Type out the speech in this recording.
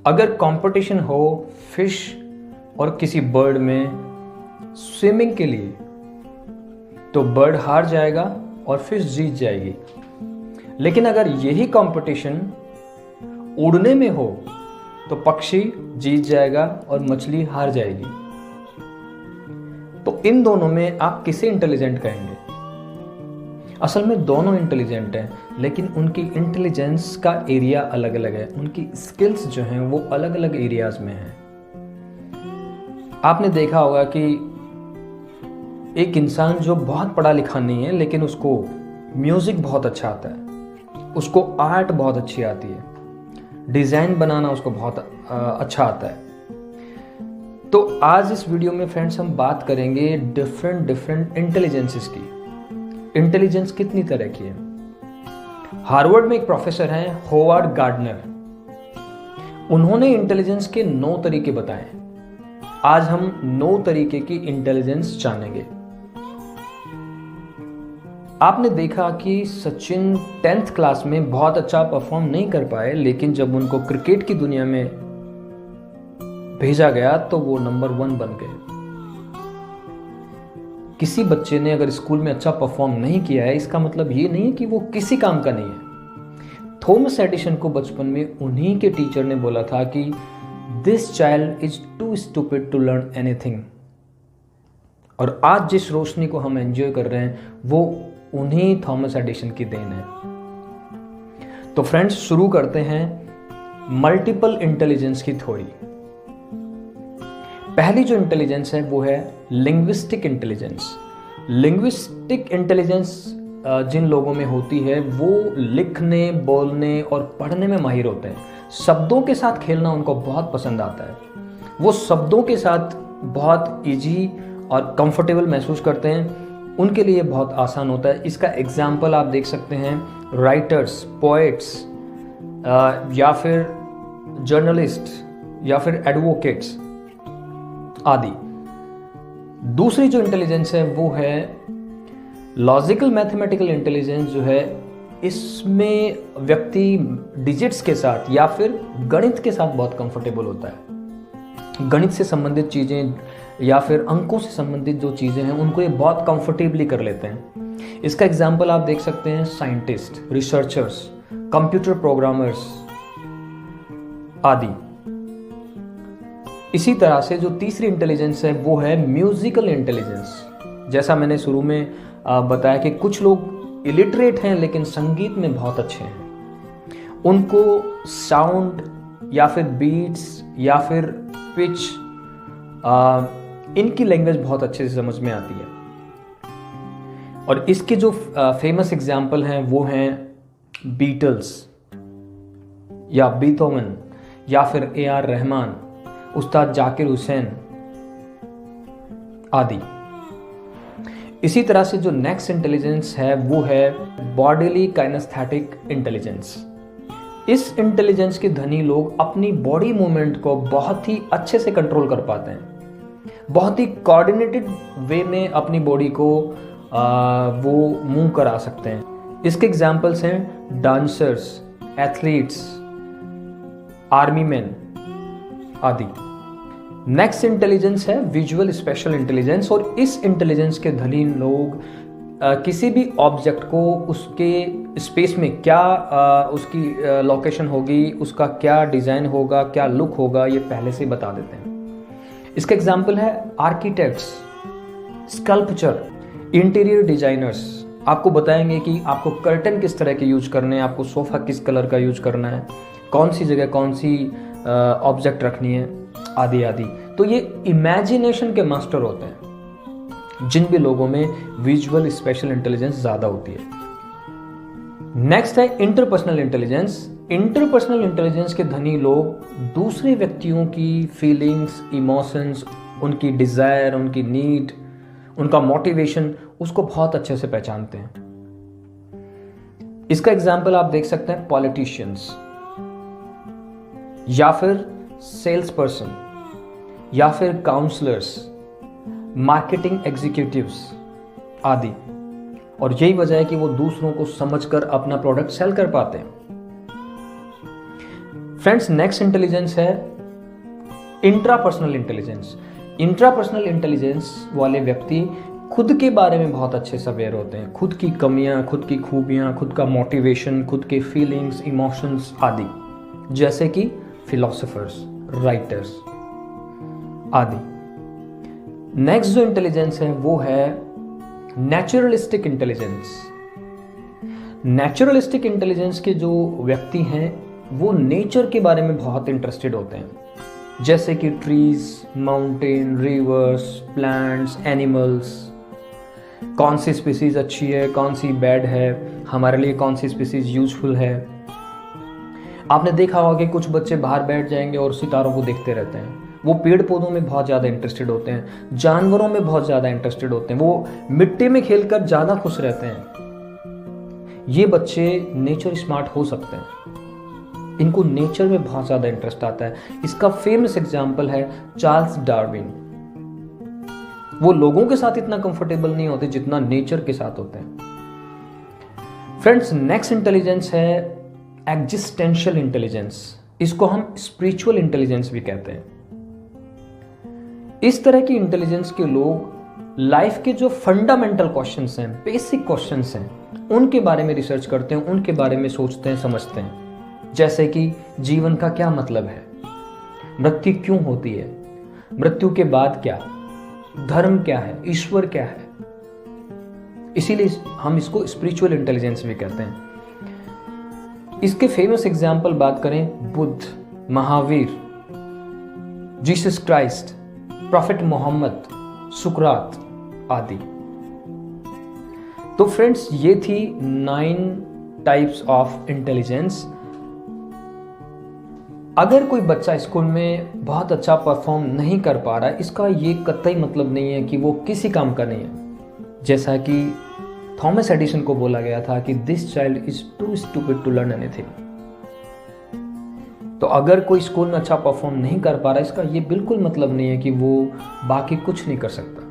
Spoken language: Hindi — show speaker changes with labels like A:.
A: अगर कंपटीशन हो फिश और किसी बर्ड में स्विमिंग के लिए, तो बर्ड हार जाएगा और फिश जीत जाएगी। लेकिन अगर यही कंपटीशन उड़ने में हो तो पक्षी जीत जाएगा और मछली हार जाएगी। तो इन दोनों में आप किसे इंटेलिजेंट कहेंगे? असल में दोनों इंटेलिजेंट हैं, लेकिन उनकी इंटेलिजेंस का एरिया अलग अलग है, उनकी स्किल्स जो हैं वो अलग अलग एरियाज में हैं। आपने देखा होगा कि एक इंसान जो बहुत पढ़ा लिखा नहीं है लेकिन उसको म्यूजिक बहुत अच्छा आता है, उसको आर्ट बहुत अच्छी आती है, डिज़ाइन बनाना उसको बहुत अच्छा आता है। तो आज इस वीडियो में फ्रेंड्स हम बात करेंगे डिफरेंट इंटेलिजेंसेस की। इंटेलिजेंस कितनी तरह की है? हार्वर्ड में एक प्रोफेसर हैं होवार्ड गार्डनर, उन्होंने इंटेलिजेंस के 9 तरीके बताए। आज हम 9 तरीके की इंटेलिजेंस जानेंगे। आपने देखा कि सचिन 10th क्लास में बहुत अच्छा परफॉर्म नहीं कर पाए, लेकिन जब उनको क्रिकेट की दुनिया में भेजा गया तो वो नंबर 1 बन गए। किसी बच्चे ने अगर स्कूल में अच्छा परफॉर्म नहीं किया है, इसका मतलब ये नहीं है कि वो किसी काम का नहीं है। थॉमस एडिसन को बचपन में उन्हीं के टीचर ने बोला था कि this child is too stupid to learn anything. और आज जिस रोशनी को हम एंजॉय कर रहे हैं वो उन्हीं थॉमस एडिसन की देन है। तो फ्रेंड्स शुरू करते हैं मल्टीपल इंटेलिजेंस की थ्योरी। पहली जो इंटेलिजेंस है वो है लिंग्विस्टिक इंटेलिजेंस। लिंग्विस्टिक इंटेलिजेंस जिन लोगों में होती है वो लिखने, बोलने और पढ़ने में माहिर होते हैं। शब्दों के साथ खेलना उनको बहुत पसंद आता है। वो शब्दों के साथ बहुत इजी और कंफर्टेबल महसूस करते हैं, उनके लिए बहुत आसान होता है। इसका एग्जाम्पल आप देख सकते हैं राइटर्स, पोएट्स या फिर जर्नलिस्ट या फिर एडवोकेट्स आदि। दूसरी जो इंटेलिजेंस है वो है लॉजिकल मैथमेटिकल इंटेलिजेंस। जो है इसमें व्यक्ति डिजिट्स के साथ या फिर गणित के साथ बहुत कंफर्टेबल होता है। गणित से संबंधित चीज़ें या फिर अंकों से संबंधित जो चीज़ें हैं उनको ये बहुत कंफर्टेबली कर लेते हैं। इसका एग्जाम्पल आप देख सकते हैं साइंटिस्ट, रिसर्चर्स, कंप्यूटर प्रोग्रामर्स आदि। इसी तरह से जो तीसरी इंटेलिजेंस है वो है म्यूजिकल इंटेलिजेंस। जैसा मैंने शुरू में बताया कि कुछ लोग इलिटरेट हैं लेकिन संगीत में बहुत अच्छे हैं। उनको साउंड या फिर बीट्स या फिर पिच इनकी लैंग्वेज बहुत अच्छे से समझ में आती है। और इसके जो फेमस एग्जाम्पल हैं वो हैं बीटल्स या बीथोवन या फिर AR रहमान, उस्ताद जाकिर हुसैन आदि। इसी तरह से जो नेक्स्ट इंटेलिजेंस है वो है बॉडीली काइनेस्थेटिक इंटेलिजेंस। इस इंटेलिजेंस के धनी लोग अपनी बॉडी मूवमेंट को बहुत ही अच्छे से कंट्रोल कर पाते हैं, बहुत ही कोऑर्डिनेटेड वे में अपनी बॉडी को वो मूव करा सकते हैं। इसके एग्जाम्पल्स हैं डांसर्स, एथलीट्स, आर्मी मैन आदि। नेक्स्ट इंटेलिजेंस है विजुअल स्पेशल इंटेलिजेंस। और इस इंटेलिजेंस के धनी लोग किसी भी ऑब्जेक्ट को उसके स्पेस में क्या उसकी लोकेशन होगी, उसका क्या डिज़ाइन होगा, क्या लुक होगा, ये पहले से बता देते हैं। इसका एग्जाम्पल है आर्किटेक्ट्स, स्कल्पचर, इंटीरियर डिजाइनर्स। आपको बताएंगे कि आपको कर्टन किस तरह के यूज करने हैं, आपको सोफा किस कलर का यूज करना है, कौन सी जगह कौन सी ऑब्जेक्ट रखनी है आदि आदि। तो ये इमेजिनेशन के मास्टर होते हैं जिन भी लोगों में विजुअल स्पेशल इंटेलिजेंस ज़्यादा होती है। नेक्स्ट है इंटरपर्सनल इंटेलिजेंस। इंटरपर्सनल इंटेलिजेंस के धनी लोग दूसरे व्यक्तियों की फीलिंग्स, इमोशंस, उनकी डिज़ायर, उनकी नीड, उनका मोटिवेशन, उसको बहुत अच्छे से पहचानते हैं। इसका एग्जाम्पल आप देख सकते हैं पॉलिटिशियंस या फिर सेल्स पर्सन या फिर काउंसलर्स, मार्केटिंग एग्जीक्यूटिव्स आदि। और यही वजह है कि वो दूसरों को समझकर अपना प्रोडक्ट सेल कर पाते हैं। फ्रेंड्स, नेक्स्ट इंटेलिजेंस है इंट्रापर्सनल इंटेलिजेंस। इंट्रापर्सनल इंटेलिजेंस वाले व्यक्ति खुद के बारे में बहुत अच्छे से अवेयर होते हैं, खुद की कमियां, खुद की खूबियां, खुद का मोटिवेशन, खुद के फीलिंग्स, इमोशंस आदि, जैसे कि फिलोसोफर्स, राइटर्स आदि। नेक्स्ट जो इंटेलिजेंस है वो है नेचुरलिस्टिक इंटेलिजेंस। नेचुरलिस्टिक इंटेलिजेंस के जो व्यक्ति हैं वो नेचर के बारे में बहुत इंटरेस्टेड होते हैं, जैसे कि trees, mountain, reverse, plants, animals, कौन सी स्पीसीज अच्छी है, कौन सी बैड है, हमारे लिए कौन सी स्पीसीज यूजफुल है। आपने देखा होगा कि कुछ बच्चे बाहर बैठ जाएंगे और सितारों को देखते रहते हैं। वो पेड़ पौधों में बहुत ज़्यादा इंटरेस्टेड होते हैं, जानवरों में बहुत ज़्यादा इंटरेस्टेड होते हैं, वो मिट्टी में खेलकर ज़्यादा खुश रहते हैं। ये बच्चे नेचर स्मार्ट हो सकते हैं, इनको नेचर में बहुत ज़्यादा इंटरेस्ट आता है। इसका फेमस एग्जाम्पल है चार्ल्स डार्विन। वो लोगों के साथ इतना कंफर्टेबल नहीं होते जितना नेचर के साथ होते हैं। फ्रेंड्स, नेक्स्ट इंटेलिजेंस है एग्जिस्टेंशियल इंटेलिजेंस। इसको हम स्पिरिचुअल इंटेलिजेंस भी कहते हैं। इस तरह की इंटेलिजेंस के लोग लाइफ के जो फंडामेंटल क्वेश्चंस हैं, बेसिक क्वेश्चंस हैं, उनके बारे में रिसर्च करते हैं, उनके बारे में सोचते हैं, समझते हैं। जैसे कि जीवन का क्या मतलब है, मृत्यु क्यों होती है, मृत्यु के बाद क्या, धर्म क्या है, ईश्वर क्या है। इसीलिए हम इसको स्पिरिचुअल इंटेलिजेंस भी कहते हैं। इसके फेमस एग्जाम्पल बात करें, Buddha, Mahavir, Jesus Christ, prophet Muhammad, सुकरात आदि। तो फ्रेंड्स, ये थी 9 टाइप्स ऑफ इंटेलिजेंस। अगर कोई बच्चा स्कूल में बहुत अच्छा परफॉर्म नहीं कर पा रहा है, इसका ये कतई मतलब नहीं है कि वो किसी काम का नहीं है। जैसा कि थॉमस एडिसन को बोला गया था कि this child is too stupid to learn anything. तो अगर कोई स्कूल में अच्छा परफॉर्म नहीं कर पा रहा है, इसका ये बिल्कुल मतलब नहीं है कि वो बाकी कुछ नहीं कर सकता।